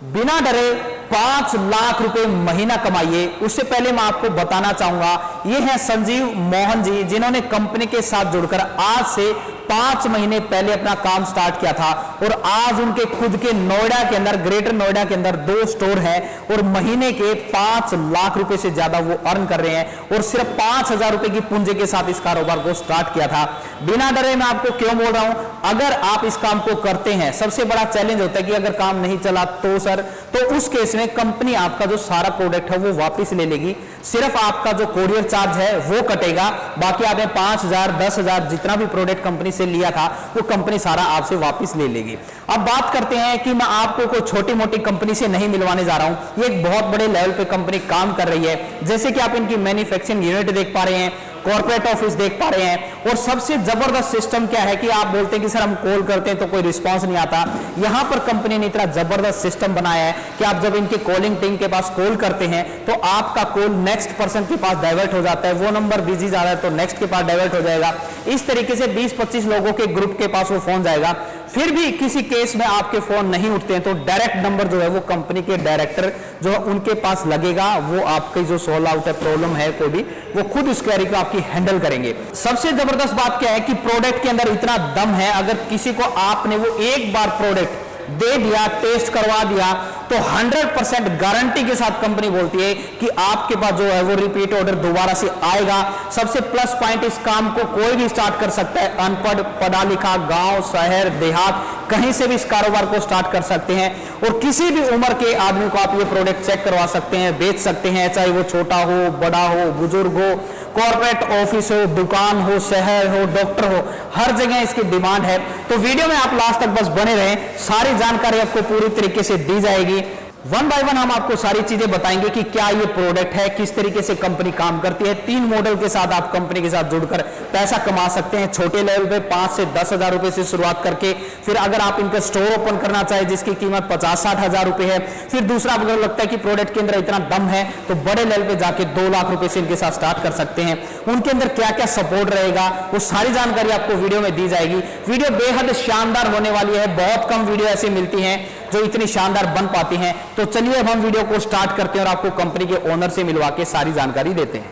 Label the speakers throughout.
Speaker 1: बिना डरे 5 लाख रुपए महीना कमाइए। उससे पहले मैं आपको बताना चाहूंगा, ये है संजीव मोहन जी, जिन्होंने कंपनी के साथ जुड़कर आज से 5 महीने पहले अपना काम स्टार्ट किया था और आज उनके खुद के नोएडा के अंदर, ग्रेटर नोएडा के अंदर 2 स्टोर है और महीने के 5 लाख रुपए से ज्यादा वो अर्न कर रहे हैं और सिर्फ 5,000 रुपए की पूंजी के साथ इस कारोबार को स्टार्ट किया था। बिना डरे मैं आपको क्यों बोल रहा हूं, अगर आप इस काम को करते हैं, सबसे बड़ा चैलेंज होता है कि अगर काम नहीं चला तो सर, तो उस केस में कंपनी आपका जो सारा प्रोडक्ट है वो वापस ले लेगी। सिर्फ आपका जो कोरियर चार्ज है वो कटेगा, बाकी आपने 5,000 10,000 जितना भी प्रोडक्ट कंपनी से लिया था वो कंपनी सारा आपसे वापस ले लेगी। अब बात करते हैं कि मैं आपको कोई छोटी मोटी कंपनी से नहीं मिलवाने जा रहा हूं, ये एक बहुत बड़े लेवल पे कंपनी काम कर रही है। जैसे कि आप इनकी मैन्युफैक्चरिंग यूनिट देख पा रहे हैं, कॉर्पोरेट ऑफिस देख पा रहे हैं, और सबसे जबरदस्त सिस्टम क्या है कि आप बोलते हैं कि सर हम कॉल करते हैं तो कोई रिस्पांस नहीं आता। यहां पर कंपनी ने इतना जबरदस्त सिस्टम बनाया है कि आप जब इनके कॉलिंग टीम के पास कॉल करते हैं तो आपका कॉल नेक्स्ट पर्सन के पास डाइवर्ट हो जाता है, वो नंबर बिजी जा रहा है तो नेक्स्ट के पास डाइवर्ट हो जाएगा। इस तरीके से 20-25 लोगों के ग्रुप के पास वो फोन जाएगा। फिर भी किसी केस में आपके फोन नहीं उठते हैं तो डायरेक्ट नंबर जो है वो कंपनी के डायरेक्टर जो है उनके पास लगेगा, वो आपकी जो सॉल्व आउट है प्रॉब्लम है कोई भी, वो खुद उस क्वेरी को आपकी हैंडल करेंगे। सबसे जबरदस्त बात क्या है कि प्रोडक्ट के अंदर इतना दम है, अगर किसी को आपने वो एक बार प्रोडक्ट दे दिया, टेस्ट करवा दिया, तो 100% गारंटी के साथ कंपनी बोलती है कि आपके पास जो है वो रिपीट ऑर्डर दोबारा से आएगा। सबसे प्लस पॉइंट, इस काम को कोई भी स्टार्ट कर सकता है, अनपढ़, पढ़ा लिखा, गांव, शहर, देहात, कहीं से भी इस कारोबार को स्टार्ट कर सकते हैं और किसी भी उम्र के आदमी को आप ये प्रोडक्ट चेक करवा सकते हैं, बेच सकते हैं, चाहे वो छोटा हो, बड़ा हो, बुजुर्ग हो, कॉर्पोरेट ऑफिस हो, दुकान हो, शहर हो, डॉक्टर हो, हर जगह इसकी डिमांड है। तो वीडियो में आप लास्ट तक बस बने रहें, सारी जानकारी आपको पूरी तरीके से दी जाएगी। वन बाय वन हम आपको सारी चीजें बताएंगे कि क्या ये प्रोडक्ट है, किस तरीके से कंपनी काम करती है। 3 मॉडल के साथ आप कंपनी के साथ जुड़कर पैसा कमा सकते हैं, छोटे लेवल पे 5 से 10,000 रुपए से शुरुआत करके, फिर अगर आप इनका स्टोर ओपन करना चाहे जिसकी कीमत 50-60 हजार रुपए है, फिर दूसरा अगर लगता है कि प्रोडक्ट के अंदर इतना दम है तो बड़े लेवल पे जाके 2 लाख रुपए से इनके साथ स्टार्ट कर सकते हैं। उनके अंदर क्या क्या सपोर्ट रहेगा वो सारी जानकारी आपको वीडियो में दी जाएगी। वीडियो बेहद शानदार होने वाली है, बहुत कम वीडियो ऐसी मिलती हैं जो इतनी शानदार बन पाती हैं। तो चलिए अब हम वीडियो को स्टार्ट करते हैं और आपको कंपनी के ओनर से मिलवा के सारी जानकारी देते हैं।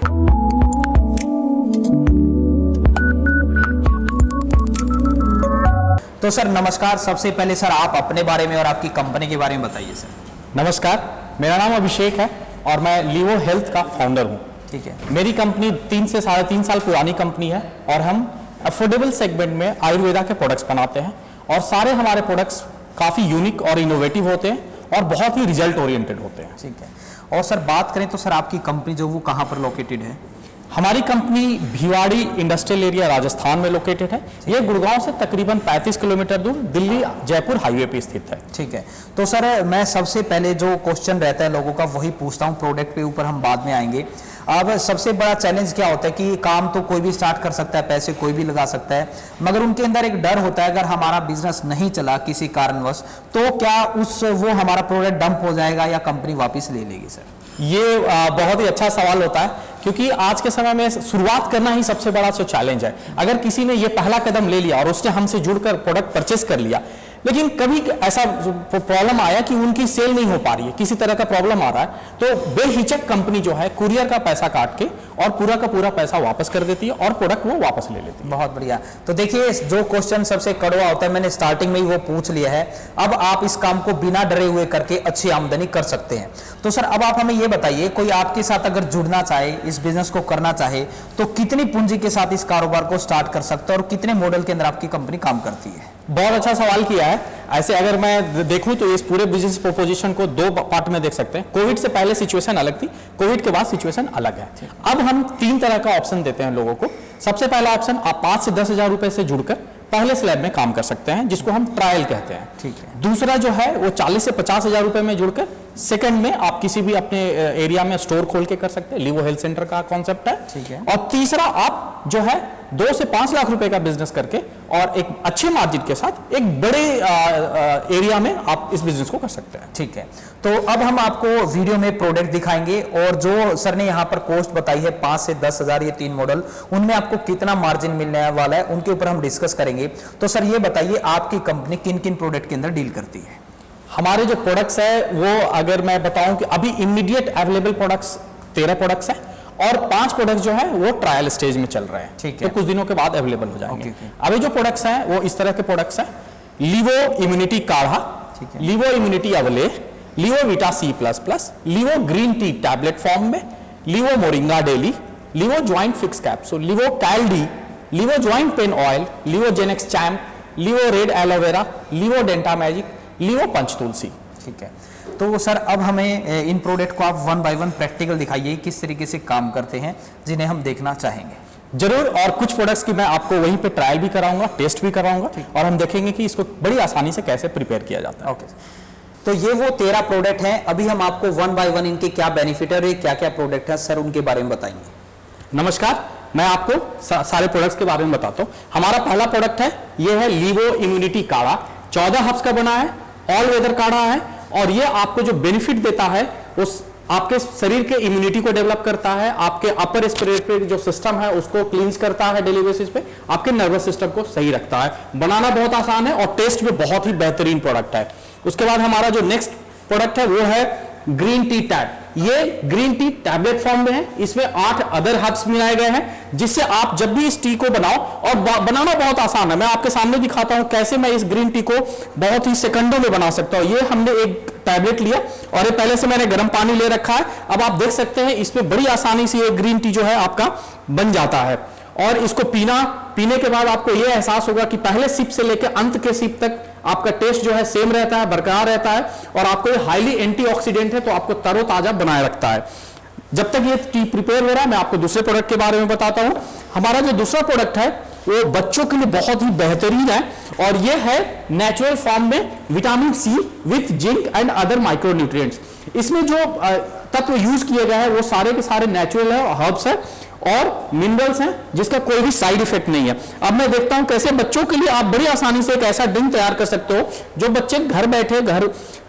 Speaker 1: तो सर नमस्कार, सबसे पहले सर आप अपने बारे में और आपकी कंपनी के बारे में बताइए सर।
Speaker 2: नमस्कार, मेरा नाम अभिषेक है और मैं लिवो हेल्थ का फाउंडर हूँ।
Speaker 1: ठीक है।
Speaker 2: मेरी कंपनी 3 से 3.5 साल पुरानी कंपनी है और हम अफोर्डेबल सेगमेंट में आयुर्वेदा के प्रोडक्ट्स बनाते हैं और सारे हमारे प्रोडक्ट्स काफ़ी यूनिक और इनोवेटिव होते हैं और बहुत ही रिजल्ट ओरिएंटेड होते हैं।
Speaker 1: ठीक है। और सर बात करें तो सर आपकी कंपनी जो वो कहाँ पर लोकेटेड है?
Speaker 2: हमारी company Bhiwadi industrial area Rajasthan में लोकेटेड है। ये गुड़गांव से तकरीबन 35 किलोमीटर दूर दिल्ली जयपुर हाईवे पे स्थित है।
Speaker 1: ठीक है। तो सर मैं सबसे पहले जो क्वेश्चन रहता है लोगों का वही पूछता हूँ, प्रोडक्ट के ऊपर हम बाद में आएंगे। अब सबसे बड़ा चैलेंज क्या होता है कि काम तो कोई भी स्टार्ट कर सकता है, पैसे कोई भी लगा सकता है, मगर उनके अंदर एक डर होता है अगर हमारा बिजनेस नहीं चला किसी कारणवश तो क्या वो हमारा प्रोडक्ट डंप हो जाएगा या कंपनी वापस ले लेगी? सर
Speaker 2: ये बहुत ही अच्छा सवाल होता है क्योंकि आज के समय में शुरुआत करना ही सबसे बड़ा चैलेंज है। अगर किसी ने ये पहला कदम ले लिया और उसने हमसे जुड़कर प्रोडक्ट परचेस कर लिया, लेकिन कभी ऐसा प्रॉब्लम आया कि उनकी सेल नहीं हो पा रही है, किसी तरह का प्रॉब्लम आ रहा है, तो बेहिचक कंपनी जो है कुरियर का पैसा काट के और पूरा का पूरा पैसा वापस कर देती है और प्रोडक्ट वो वापस ले लेती है।
Speaker 1: बहुत बढ़िया। तो देखिए जो क्वेश्चन सबसे कड़वा होता है मैंने स्टार्टिंग में ही वो पूछ लिया है। अब आप इस काम को बिना डरे हुए करके अच्छी आमदनी कर सकते हैं। तो सर अब आप हमें ये बताइए, कोई आपके साथ अगर जुड़ना चाहे, इस बिजनेस को करना चाहे तो कितनी पूंजी के साथ इस कारोबार को स्टार्ट कर सकता है और कितने मॉडल के अंदर आपकी कंपनी काम करती है?
Speaker 2: बहुत अच्छा सवाल किया है। ऐसे अगर मैं देखूं तो इस पूरे बिजनेस प्रोपोजिशन को 2 पार्ट में देख सकते हैं। कोविड से पहले सिचुएशन अलग थी, कोविड के बाद सिचुएशन अलग है। अब हम 3 तरह का ऑप्शन देते हैं लोगों को। सबसे पहला ऑप्शन, आप 5 से 10 हजार रुपए से जुड़कर पहले स्लैब में काम कर सकते हैं जिसको हम ट्रायल कहते हैं।
Speaker 1: ठीक है।
Speaker 2: दूसरा जो है वो 40 से 50 हजार रुपए में जुड़कर सेकंड में आप किसी भी अपने एरिया में स्टोर खोल के कर सकते हैं। लिवो हेल्थ सेंटर का कॉन्सेप्ट है।
Speaker 1: ठीक है।
Speaker 2: और तीसरा आप जो है 2 से 5 लाख रुपए का बिजनेस करके और एक अच्छे मार्जिन के साथ एक बड़े एरिया में आप इस बिजनेस को कर सकते हैं।
Speaker 1: ठीक है। तो अब हम आपको वीडियो में प्रोडक्ट दिखाएंगे और जो सर ने यहाँ पर कॉस्ट बताई है 5 से 10 हजार, ये 3 मॉडल, उनमें आपको कितना मार्जिन मिलने वाला है उनके ऊपर हम डिस्कस करेंगे। तो सर ये बताइए आपकी कंपनी किन किन प्रोडक्ट के अंदर डील करती है?
Speaker 2: हमारे जो प्रोडक्ट्स है वो अगर मैं बताऊं कि अभी इमीडिएट अवेलेबल प्रोडक्ट्स 13 प्रोडक्ट्स हैं और 5 प्रोडक्ट्स जो है वो ट्रायल स्टेज में चल रहे हैं।
Speaker 1: ठीक है।
Speaker 2: तो कुछ दिनों के बाद अवेलेबल हो जाएंगे।
Speaker 1: ओके।
Speaker 2: अभी जो प्रोडक्ट्स हैं वो इस तरह के प्रोडक्ट्स हैं। लिवो इम्यूनिटी काढ़ा,
Speaker 1: ठीक है।
Speaker 2: लिवो immunity अवले, लिवो Vita C++, लिवो green tea tablet form में, लिवो moringa daily, लिवो joint fix capsule, लिवो कैल्डी, लिवो joint pain oil, लिवो Gen X champ, लिवो red aloe vera, लिवो Denta magic, लिवो पंच तुलसी।
Speaker 1: ठीक है। तो सर अब हमें इन प्रोडक्ट को आप 1 बाय 1 प्रैक्टिकल दिखाइए किस तरीके से काम करते हैं जिन्हें हम देखना चाहेंगे।
Speaker 2: जरूर, और कुछ प्रोडक्ट्स की मैं आपको वहीं पे ट्रायल भी कराऊंगा, टेस्ट भी कराऊंगा और हम देखेंगे कि इसको बड़ी आसानी से कैसे प्रिपेयर किया जाता है।
Speaker 1: ओके। तो ये वो 13 प्रोडक्ट हैं। अभी हम आपको 1 बाय 1 इनके क्या बेनिफिट है और ये क्या क्या प्रोडक्ट है सर उनके बारे में बताएंगे।
Speaker 2: नमस्कार, मैं आपको सारे प्रोडक्ट्स के बारे में बताता हूं। हमारा पहला प्रोडक्ट है, ये है लिवो इम्यूनिटी काढ़ा। 14 हर्ब्स का बना है, ऑल वेदर काढ़ा है और ये आपको जो बेनिफिट देता है उस आपके शरीर के इम्यूनिटी को डेवलप करता है, आपके अपर रेस्पिरेटरी जो सिस्टम है उसको क्लींस करता है डेली बेसिस पे, आपके नर्वस सिस्टम को सही रखता है। बनाना बहुत आसान है और टेस्ट में बहुत ही बेहतरीन प्रोडक्ट है। उसके बाद हमारा जो नेक्स्ट प्रोडक्ट है वो है ग्रीन टी टैब। ये ग्रीन टी टैबलेट फॉर्म में है, इसमें 8 अदर हर्ब्स मिलाए गए हैं जिससे आप जब भी इस टी को बनाओ, और बनाना बहुत आसान है। मैं आपके सामने दिखाता हूं कैसे मैं इस ग्रीन टी को बहुत ही सेकंडों में बना सकता हूं। ये हमने एक टैबलेट लिया और ये पहले से मैंने गर्म पानी ले रखा है। अब आप देख सकते हैं इसमें बड़ी आसानी से ये ग्रीन टी जो है आपका बन जाता है और इसको पीने के बाद आपको यह एहसास होगा कि पहले सिप से लेकर अंत के सिप तक आपका टेस्ट जो है सेम रहता है, बरकरार रहता है और आपको ये हाईली एंटीऑक्सीडेंट है तो आपको तरोताजा बनाए रखता है। जब तक ये टी प्रिपेयर हो रहा है मैं आपको दूसरे प्रोडक्ट के बारे में बताता हूं। हमारा जो दूसरा प्रोडक्ट है वो बच्चों के लिए बहुत ही बेहतरीन है और ये है नेचुरल फॉर्म में vitamin C with zinc and other micronutrients. इसमें जो तत्व यूज किए गए हैं वो सारे के सारे नेचुरल है, हर्ब्स है और मिनरल्स हैं जिसका कोई भी साइड इफेक्ट नहीं है। अब मैं देखता हूं कैसे बच्चों के लिए आप बड़ी आसानी से एक ऐसा ड्रिंक तैयार कर सकते हो जो बच्चे घर बैठे घर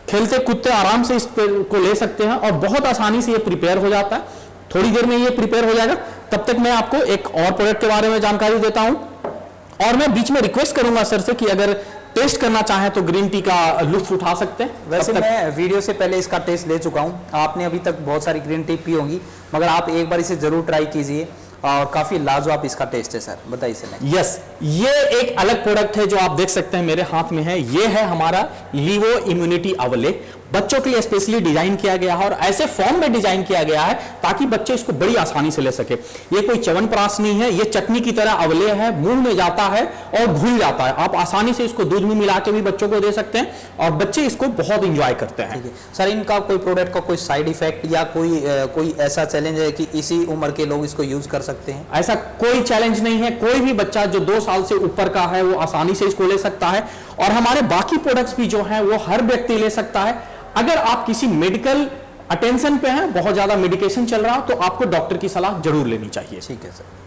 Speaker 2: खेलते कूदते आराम से इसको ले सकते हैं और बहुत आसानी से ये प्रिपेयर हो जाता है। थोड़ी देर में ये प्रिपेयर हो जाएगा। तब तक मैं आपको एक और प्रोडक्ट के बारे में जानकारी देता हूं और मैं बीच में रिक्वेस्ट करूंगा सर से कि अगर टेस्ट करना चाहें तो ग्रीन टी का लुत्फ उठा सकते हैं।
Speaker 1: वैसे मैं वीडियो से पहले इसका टेस्ट ले चुका हूं। आपने अभी तक बहुत सारी ग्रीन टी पी होंगी मगर आप एक बार इसे जरूर ट्राई कीजिए और काफी लाजवाब इसका टेस्ट है सर। बताइए सर।
Speaker 2: यस, ये एक अलग प्रोडक्ट है जो आप देख सकते हैं मेरे हाथ में है। ये है हमारा लिवो इम्यूनिटी अवले। बच्चों के लिए स्पेशली डिजाइन किया गया है और ऐसे फॉर्म में डिजाइन किया गया है ताकि बच्चे इसको बड़ी आसानी से ले सके। ये कोई च्यवनप्राश नहीं है, ये चटनी की तरह अवले है, मुंह में जाता है और घुल जाता है। आप आसानी से इसको दूध में मिला के भी बच्चों को दे सकते हैं और बच्चे इसको बहुत इंजॉय करते हैं।
Speaker 1: सर इनका कोई प्रोडक्ट का कोई साइड इफेक्ट या कोई ऐसा चैलेंज है कि इसी उम्र के लोग इसको यूज कर सकते हैं?
Speaker 2: ऐसा कोई चैलेंज नहीं है। कोई भी बच्चा जो 2 साल से ऊपर का है वो आसानी से इसको ले सकता है और हमारे बाकी प्रोडक्ट्स भी जो हैं वो हर व्यक्ति ले सकता है। अगर आप किसी मेडिकल अटेंशन पे हैं, बहुत ज्यादा मेडिकेशन चल रहा हो तो आपको डॉक्टर की सलाह जरूर लेनी चाहिए।
Speaker 1: ठीक है सर।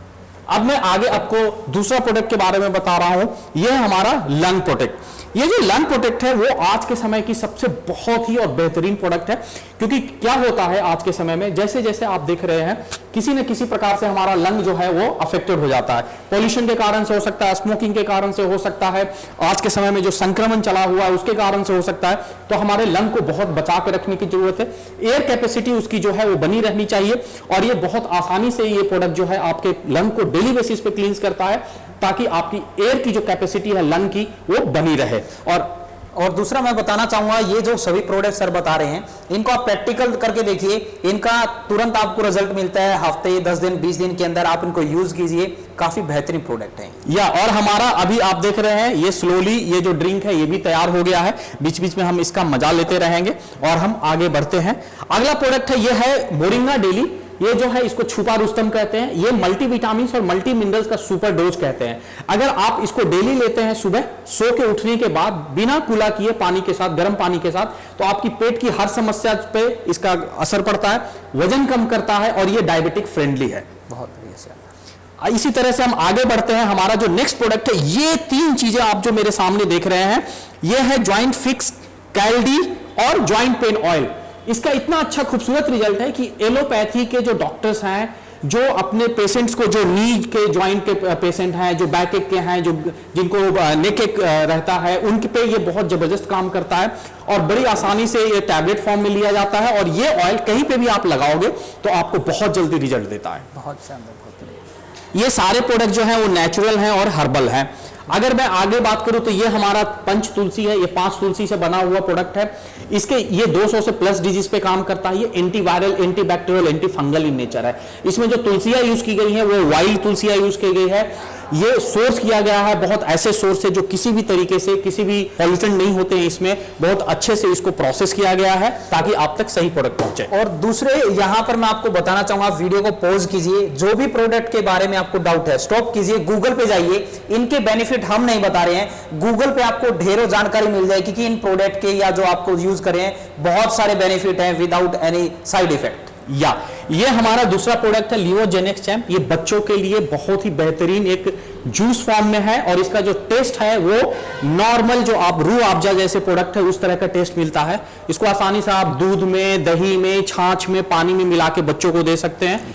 Speaker 2: अब मैं आगे आपको दूसरा प्रोडक्ट के बारे में बता रहा हूं। यह है हमारा लंग प्रोटेक्ट। ये जो लंग प्रोटेक्ट है वो आज के समय की सबसे बहुत ही और बेहतरीन प्रोडक्ट है क्योंकि क्या होता है आज के समय में जैसे जैसे आप देख रहे हैं किसी न किसी प्रकार से हमारा लंग जो है वो अफेक्टेड हो जाता है। पोल्यूशन के कारण से हो सकता है, स्मोकिंग के कारण से हो सकता है, आज के समय में जो संक्रमण चला हुआ है उसके कारण से हो सकता है। तो हमारे लंग को बहुत बचा के रखने की जरूरत है। एयर कैपेसिटी उसकी जो है वो बनी रहनी चाहिए और ये बहुत आसानी से ये प्रोडक्ट जो है आपके लंग को डेली बेसिस पे क्लींस करता है ताकि आपकी एयर की जो कैपेसिटी है लंग की वो बनी रहे।
Speaker 1: और दूसरा मैं बताना चाहूंगा ये जो सभी प्रोडक्ट सर बता रहे हैं इनको आप प्रैक्टिकल करके देखिए, इनका तुरंत आपको रिजल्ट मिलता है। हफ्ते 10 दिन 20 दिन के अंदर आप इनको यूज कीजिए, काफी बेहतरीन प्रोडक्ट है।
Speaker 2: और हमारा अभी आप देख रहे हैं ये स्लोली ये जो ड्रिंक है ये भी तैयार हो गया है। बीच बीच में हम इसका मजा लेते रहेंगे और हम आगे बढ़ते हैं। अगला प्रोडक्ट है ये है मोरिंगा डेली। ये जो है इसको छुपा रुस्तम कहते हैं। ये मल्टीविटामिन और मल्टी मिनरल्स का सुपर डोज कहते हैं। अगर आप इसको डेली लेते हैं सुबह सो के उठने के बाद बिना कुला किए पानी के साथ, गर्म पानी के साथ, तो आपकी पेट की हर समस्या पे इसका असर पड़ता है, वजन कम करता है और ये डायबिटिक फ्रेंडली है।
Speaker 1: बहुत बढ़िया सर।
Speaker 2: इसी तरह से हम आगे बढ़ते हैं। हमारा जो नेक्स्ट प्रोडक्ट है ये 3 चीजें आप जो मेरे सामने देख रहे हैं ये है ज्वाइंट फिक्स, कैल्डी और ज्वाइंट पेन ऑयल। इसका इतना अच्छा खूबसूरत रिजल्ट है कि एलोपैथी के जो डॉक्टर्स हैं जो अपने पेशेंट्स को, जो नी के ज्वाइंट के पेशेंट हैं, जो बैक एक के हैं, जो जिनको नेक एक रहता है, उनके पे ये बहुत जबरदस्त काम करता है और बड़ी आसानी से ये टैबलेट फॉर्म में लिया जाता है और ये ऑयल कहीं पे भी आप लगाओगे तो आपको बहुत जल्दी रिजल्ट देता है।
Speaker 1: बहुत शानदार, बहुत बढ़िया।
Speaker 2: ये सारे प्रोडक्ट जो हैं वो नेचुरल हैं और हर्बल हैं। अगर मैं आगे बात करूं तो ये हमारा पंच तुलसी है, ये 5 तुलसी से बना हुआ प्रोडक्ट है। इसके ये 200 से प्लस डिजीज पे काम करता है। ये antiviral, antibacterial, anti fungal in nature है। इसमें जो तुलसियां यूज की गई है वो वाइल्ड तुलसियां यूज की गई है। ये सोर्स किया गया है बहुत ऐसे सोर्स से जो किसी भी तरीके से, किसी भी पॉल्यूटेंट नहीं होते हैं इसमें, बहुत अच्छे से इसको प्रोसेस किया गया है ताकि आप तक सही प्रोडक्ट पहुंचे।
Speaker 1: और दूसरे यहां पर मैं आपको बताना चाहूंगा, वीडियो को पॉज कीजिए, जो भी प्रोडक्ट के बारे में आपको डाउट है स्टॉप कीजिए, गूगल पे जाइए। इनके बेनिफिट हम नहीं बता रहे हैं, गूगल पे आपको ढेरों जानकारी मिल जाएगी कि इन प्रोडक्ट के या जो आपको यूज कर रहे हैं बहुत सारे बेनिफिट हैं विदाउट एनी साइड इफेक्ट।
Speaker 2: या ये हमारा दूसरा प्रोडक्ट है लिवोजेनिक्स चैम्प। ये बच्चों के लिए बहुत ही बेहतरीन एक जूस फॉर्म में है और इसका जो टेस्ट है वो नॉर्मल जो आप रूह अफ़ज़ा जैसे प्रोडक्ट है उस तरह का टेस्ट मिलता है। इसको आसानी से आप दूध में, दही में, छाछ में, पानी में मिला के बच्चों को दे सकते हैं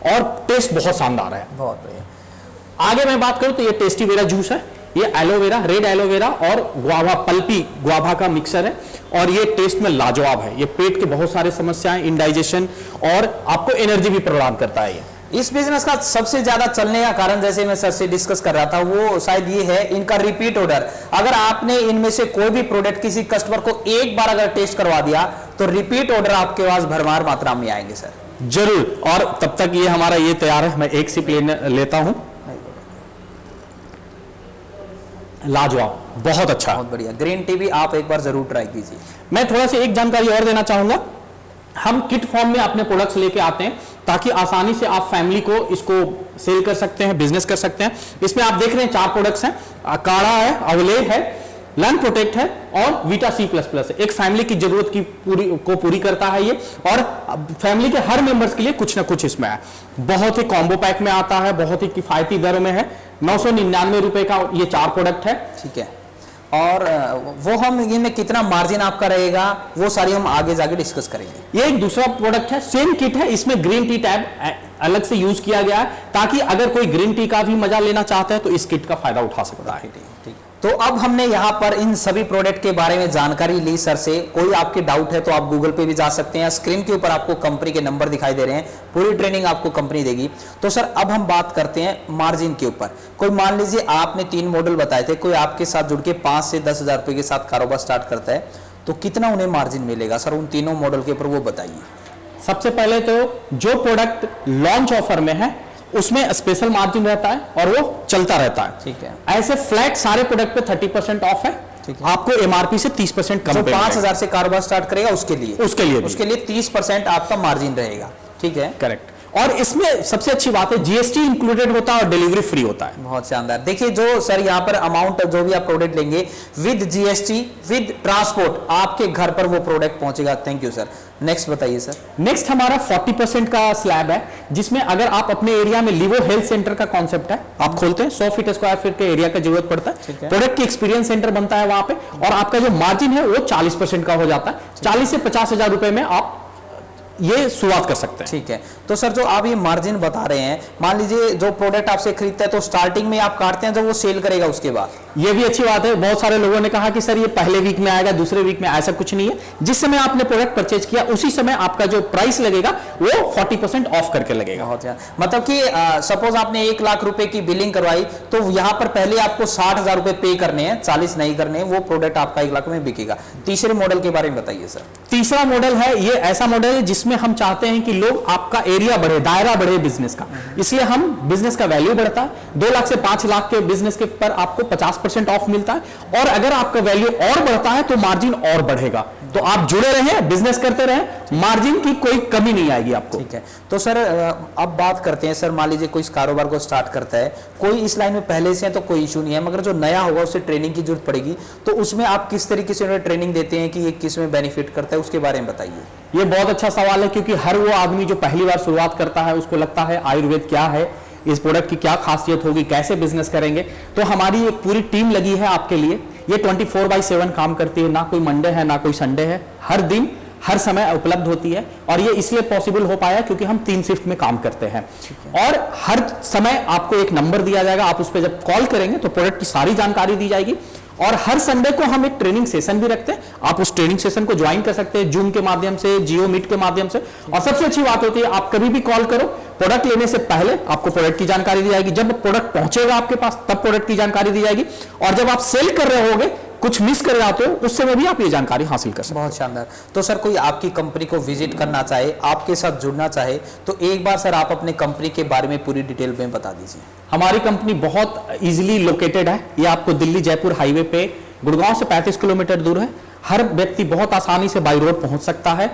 Speaker 2: और टेस्ट बहुत शानदार है।
Speaker 1: बहुत बढ़िया।
Speaker 2: आगे मैं बात करूं तो ये टेस्टी वेरा जूस है। ये एलोवेरा, रेड एलोवेरा और गुआवा, पल्पी गुआवा का मिक्सर है और ये टेस्ट में लाजवाब है। ये पेट के बहुत सारे समस्याएं, इंडाइजेशन और आपको एनर्जी भी प्रदान करता है। ये
Speaker 1: इस बिजनेस का सबसे ज्यादा चलने का कारण, जैसे मैं सर से डिस्कस कर रहा था, वो शायद ये है इनका रिपीट ऑर्डर। अगर आपने इनमें से कोई भी प्रोडक्ट किसी कस्टमर को एक बार अगर टेस्ट करवा दिया तो रिपीट ऑर्डर आपके पास भरमार मात्रा में आएंगे सर।
Speaker 2: जरूर। और तब तक ये हमारा ये तैयार है, मैं एक सिप लेता हूं। लाजवाब, बहुत अच्छा,
Speaker 1: बहुत बढ़िया। ग्रीन टी भी आप एक बार जरूर ट्राई कीजिए।
Speaker 2: मैं थोड़ा सा एक जानकारी और देना चाहूंगा। हम किट फॉर्म में अपने प्रोडक्ट्स लेके आते हैं ताकि आसानी से आप फैमिली को इसको सेल कर सकते हैं, बिजनेस कर सकते हैं। इसमें आप देख रहे हैं 4 प्रोडक्ट्स हैं, काढ़ा है, अवलेह है, लन प्रोटेक्ट है और वीटा C++ है। एक फैमिली की जरूरत की पूरी करता है ये और फैमिली के हर मेंबर्स के लिए कुछ ना कुछ इसमें है। बहुत ही कॉम्बो पैक में आता है, बहुत ही किफायती दर में है। 999 रुपए का ये 4 प्रोडक्ट है।
Speaker 1: ठीक है। और वो हम इनमें कितना मार्जिन आपका रहेगा वो सारी हम आगे जाके डिस्कस करेंगे।
Speaker 2: ये एक दूसरा प्रोडक्ट है, सेम किट है, इसमें ग्रीन टी टैब अलग से यूज किया गया है ताकि अगर कोई ग्रीन टी का भी मजा लेना चाहता है तो इस किट का फायदा उठा सकता है।
Speaker 1: ठीक। तो अब हमने यहाँ पर इन सभी प्रोडक्ट के बारे में जानकारी ली सर से। कोई आपके डाउट है तो आप गूगल पे भी जा सकते हैं, स्क्रीन के ऊपर आपको कंपनी के नंबर दिखाई दे रहे हैं, पूरी ट्रेनिंग आपको कंपनी देगी। तो सर अब हम बात करते हैं मार्जिन के ऊपर। कोई मान लीजिए आपने 3 मॉडल बताए थे, कोई आपके साथ जुड़ के 5 से 10 हजार रुपए के साथ कारोबार स्टार्ट करता है तो कितना उन्हें मार्जिन मिलेगा सर उन तीनों मॉडल के ऊपर, वो बताइए।
Speaker 2: सबसे पहले तो जो प्रोडक्ट लॉन्च ऑफर में है उसमें स्पेशल मार्जिन रहता है और वो चलता रहता है।
Speaker 1: ठीक है।
Speaker 2: ऐसे फ्लैट सारे प्रोडक्ट पे 30% ऑफ है।
Speaker 1: ठीक है।
Speaker 2: आपको एमआरपी से 30% कम।
Speaker 1: जो 5,000 से कारोबार स्टार्ट करेगा उसके लिए 30% आपका मार्जिन रहेगा। ठीक है,
Speaker 2: करेक्ट। और इसमें सबसे अच्छी बात है जीएसटी इंक्लूडेड होता है और डिलीवरी फ्री होता है।
Speaker 1: बहुत शानदार। देखिए जो सर यहाँ पर अमाउंट जो भी आप प्रोडक्ट लेंगे विद जीएसटी विद ट्रांसपोर्ट आपके घर पर वो प्रोडक्ट पहुंचेगा। Thank you sir. नेक्स्ट बताइए सर।
Speaker 2: नेक्स्ट हमारा 40% का स्लैब है जिसमें अगर आप अपने एरिया में लिवो हेल्थ सेंटर का कॉन्सेप्ट है, आप खोलते हैं 100 फीट स्क्वायर फीट के एरिया का जरूरत पड़ता है, प्रोडक्ट की एक्सपीरियंस सेंटर बनता है वहां पे और आपका जो मार्जिन है वो 40% का हो जाता है। 40 से 50 हजार रुपए में आप ये शुरुआत कर सकते हैं।
Speaker 1: ठीक है। तो सर जो आप ये मार्जिन बता रहे हैं, मान लीजिए जो प्रोडक्ट आपसे खरीदता है तो स्टार्टिंग में आप काटते हैं, जब वो सेल करेगा उसके बाद?
Speaker 2: ये भी अच्छी बात है। बहुत सारे लोगों ने कहा कि सर ये पहले वीक में आएगा, दूसरे वीक में, ऐसा कुछ नहीं है। जिस समय आपने प्रोडक्ट परचेज किया उसी समय आपका जो प्राइस लगेगा वो 40% ऑफ करके लगेगा।
Speaker 1: मतलब कि सपोज आपने 1 लाख रुपए की बिलिंग करवाई तो यहाँ पर पहले आपको 60,000 रुपए पे करने हैं, 40 नहीं करने हैं, वो प्रोडक्ट आपका 1 लाख में बिकेगा। तीसरे मॉडल के बारे में बताइए सर।
Speaker 2: तीसरा मॉडल है, ये ऐसा मॉडल है जिसमें हम चाहते हैं कि लोग आपका एरिया बढ़े, दायरा बढ़े बिजनेस का, इसलिए हम बिजनेस का वैल्यू बढ़ता है। 2 लाख से 5 लाख के बिजनेस के पर आपको 50% ऑफ मिलता है और अगर आपका वैल्यू और बढ़ता है तो मार्जिन और बढ़ेगा। तो आप जुड़े रहें, बिजनेस करते रहें, मार्जिन की कोई कमी नहीं आएगी आपको।
Speaker 1: ठीक है। तो सर अब बात करते हैं सर, मान लीजिए कोई इस कारोबार को स्टार्ट करता है, कोई इस लाइन में पहले से है तो कोई इशू नहीं है, मगर जो नया होगा उसे ट्रेनिंग की जरूरत पड़ेगी, तो उसमें आप किस तरीके से उन्हें ट्रेनिंग देते हैं कि ये किस में बेनिफिट करता है, उसके बारे में बताइए।
Speaker 2: ये बहुत अच्छा सवाल है क्योंकि हर वो आदमी जो पहली बार शुरुआत करता है उसको लगता है आयुर्वेद क्या है, इस प्रोडक्ट की क्या खासियत होगी, कैसे बिजनेस करेंगे। तो हमारी एक पूरी टीम लगी है आपके लिए। ये 24/7 काम करती है, ना कोई मंडे है ना कोई संडे है। हर दिन हर समय उपलब्ध होती है, और ये इसलिए पॉसिबल हो पाया क्योंकि हम 3 शिफ्ट में काम करते हैं। और हर समय आपको एक नंबर दिया जाएगा, आप उस पर जब कॉल करेंगे तो प्रोडक्ट की सारी जानकारी दी जाएगी। और हर संडे को हम एक ट्रेनिंग सेशन भी रखते हैं, आप उस ट्रेनिंग सेशन को ज्वाइन कर सकते हैं जूम के माध्यम से, जियो मीट के माध्यम से। और सबसे अच्छी बात होती है, आप कभी भी कॉल करो, प्रोडक्ट लेने से पहले आपको प्रोडक्ट की जानकारी दी जाएगी, जब प्रोडक्ट पहुंचेगा आपके पास तब प्रोडक्ट की जानकारी दी जाएगी, और जब आप सेल कर रहे होगे, कुछ मिस कर जाते हो, उससे में भी आप ये जानकारी हासिल कर सकते हो।
Speaker 1: बहुत शानदार। तो सर कोई आपकी कंपनी को विजिट करना चाहे, आपके साथ जुड़ना चाहे, तो एक बार सर आप अपने कंपनी के बारे में पूरी डिटेल में बता दीजिए।
Speaker 2: हमारी कंपनी बहुत इजीली लोकेटेड है, ये आपको दिल्ली जयपुर हाईवे पे गुड़गांव से 35 किलोमीटर दूर है। हर व्यक्ति बहुत आसानी से बाई रोड पहुंच सकता है,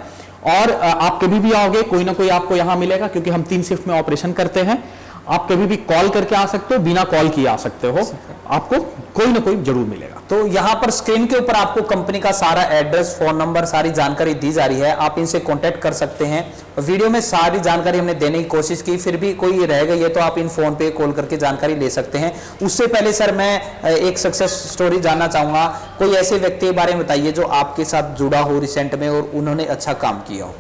Speaker 2: और आप कभी भी आओगे कोई ना कोई आपको यहां मिलेगा, क्योंकि हम 3 शिफ्ट में ऑपरेशन करते हैं। आप कभी भी कॉल करके आ सकते हो, बिना कॉल किए आ सकते हो, आपको कोई ना कोई जरूर मिलेगा।
Speaker 1: तो यहाँ पर स्क्रीन के ऊपर आपको कंपनी का सारा एड्रेस, फोन नंबर, सारी जानकारी दी जा रही है, आप इनसे कांटेक्ट कर सकते हैं। वीडियो में सारी जानकारी हमने देने की कोशिश की, फिर भी कोई रह गई है तो आप इन फोन पे कॉल करके जानकारी ले सकते हैं। उससे पहले सर मैं एक सक्सेस स्टोरी जानना चाहूंगा, कोई ऐसे व्यक्ति के बारे में बताइए जो आपके साथ जुड़ा हो रिसेंट में और उन्होंने अच्छा काम किया हो।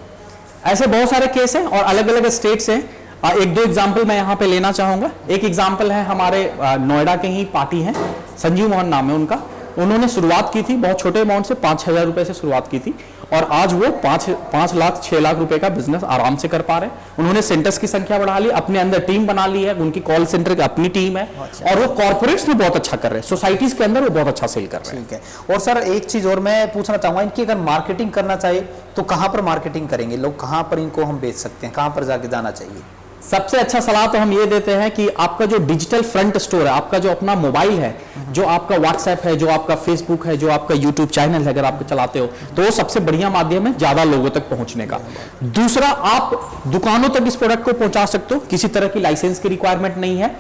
Speaker 2: ऐसे बहुत सारे केस हैं और अलग अलग स्टेट्स हैं। एक दो एग्जाम्पल मैं यहाँ पे लेना चाहूंगा। एक एग्जाम्पल है, हमारे नोएडा के ही पार्टी हैं, संजीव मोहन नाम है उनका। उन्होंने शुरुआत की थी बहुत छोटे अमाउंट से, 5,000 रुपए से शुरुआत की थी, और आज वो 5 लाख 6 लाख रुपए का बिजनेस आराम से कर पा रहे हैं। उन्होंने सेंटर्स की संख्या बढ़ा ली, अपने अंदर टीम बना ली है, उनकी कॉल सेंटर की अपनी टीम है, और वो कॉर्पोरेट्स में बहुत अच्छा कर रहे हैं, सोसाइटीज के अंदर वो बहुत अच्छा सेल कर रहे हैं।
Speaker 1: ठीक है। और सर एक चीज और मैं पूछना चाहूंगा, इनकी अगर मार्केटिंग करना चाहिए तो कहां पर मार्केटिंग करेंगे लोग, कहां पर इनको हम बेच सकते हैं, कहां पर जाके जाना चाहिए?
Speaker 2: सबसे अच्छा सलाह तो हम ये देते हैं कि आपका जो डिजिटल फ्रंट स्टोर है, आपका जो अपना मोबाइल है, जो आपका व्हाट्सएप है, जो आपका फेसबुक है, जो आपका यूट्यूब चैनल है, अगर आप चलाते हो तो वो सबसे बढ़िया माध्यम है ज्यादा लोगों तक पहुंचने का। दूसरा, आप दुकानों तक इस प्रोडक्ट को पहुंचा सकते हो, किसी तरह की लाइसेंस की रिक्वायरमेंट नहीं है।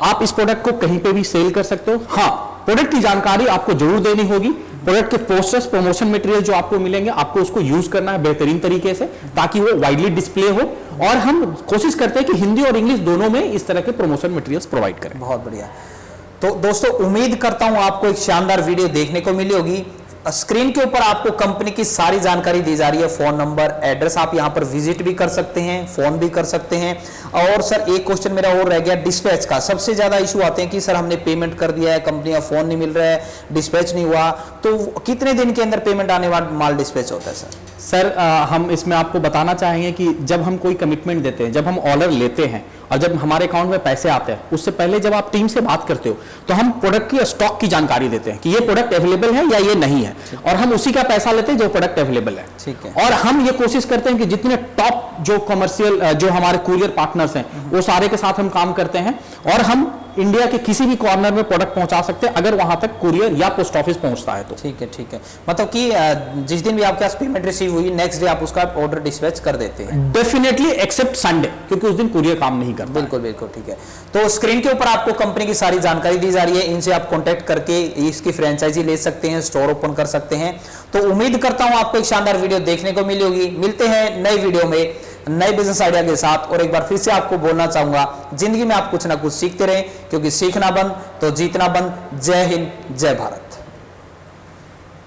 Speaker 2: आप इस प्रोडक्ट को कहीं पे भी सेल कर सकते हो। हाँ, प्रोडक्ट की जानकारी आपको जरूर देनी होगी। प्रोडक्ट के पोस्टर्स, प्रमोशन मटेरियल जो आपको मिलेंगे, आपको उसको यूज करना है बेहतरीन तरीके से, ताकि वो वाइडली डिस्प्ले हो। और हम कोशिश करते हैं कि हिंदी और इंग्लिश दोनों में इस तरह के प्रमोशन मटेरियल्स प्रोवाइड करें।
Speaker 1: बहुत बढ़िया। तो दोस्तों उम्मीद करता हूं आपको एक शानदार वीडियो देखने को मिली होगी। स्क्रीन के ऊपर आपको कंपनी की सारी जानकारी दी जा रही है, फोन नंबर, एड्रेस, आप यहां पर विजिट भी कर सकते हैं, फोन भी कर सकते हैं। और सर एक क्वेश्चन मेरा और रह गया डिस्पैच का। सबसे ज्यादा इशू आते हैं कि सर हमने पेमेंट कर दिया है, कंपनी का फोन नहीं मिल रहा है, डिस्पैच नहीं हुआ, तो कितने दिन के अंदर पेमेंट आने वाला माल डिस्पैच होता है सर?
Speaker 2: सर हम इसमें आपको बताना चाहेंगे कि जब हम कोई कमिटमेंट देते हैं, जब हम ऑर्डर लेते हैं और जब हमारे अकाउंट में पैसे आते हैं, उससे पहले जब आप टीम से बात करते हो तो हम प्रोडक्ट की स्टॉक की जानकारी देते हैं कि ये प्रोडक्ट अवेलेबल है या ये नहीं है, और हम उसी का पैसा लेते हैं जो प्रोडक्ट अवेलेबल है।
Speaker 1: ठीक है।
Speaker 2: और हम ये कोशिश करते हैं कि जितने टॉप जो कमर्शियल जो हमारे कुरियर पार्टनर्स हैं वो सारे के साथ हम काम करते हैं, और हम इंडिया के किसी भी कॉर्नर में प्रोडक्ट पहुंचा सकते हैं अगर वहां तक कुरियर या पोस्ट ऑफिस पहुंचता है तो।
Speaker 1: ठीक है, ठीक है। मतलब कि जिस दिन भी आपके पास पेमेंट रिसीव हुई, नेक्स्ट डे आप उसका ऑर्डर डिस्पैच कर देते हैं?
Speaker 2: डेफिनेटली, एक्सेप्ट संडे, क्योंकि उस दिन कुरियर काम नहीं करता।
Speaker 1: बिल्कुल बिल्कुल, ठीक है। तो स्क्रीन के ऊपर आपको कंपनी की सारी जानकारी दी जा रही है, इनसे आप कांटेक्ट करके इसकी फ्रेंचाइजी ले सकते हैं, स्टोर ओपन कर सकते हैं। तो उम्मीद करता हूं आपको एक शानदार वीडियो देखने को मिली होगी। मिलते हैं नई वीडियो में नए बिजनेस आइडिया के साथ। और एक बार फिर से आपको बोलना चाहूंगा, जिंदगी में आप कुछ ना कुछ सीखते रहें, क्योंकि सीखना बंद तो जीतना बंद। जय हिंद, जय भारत।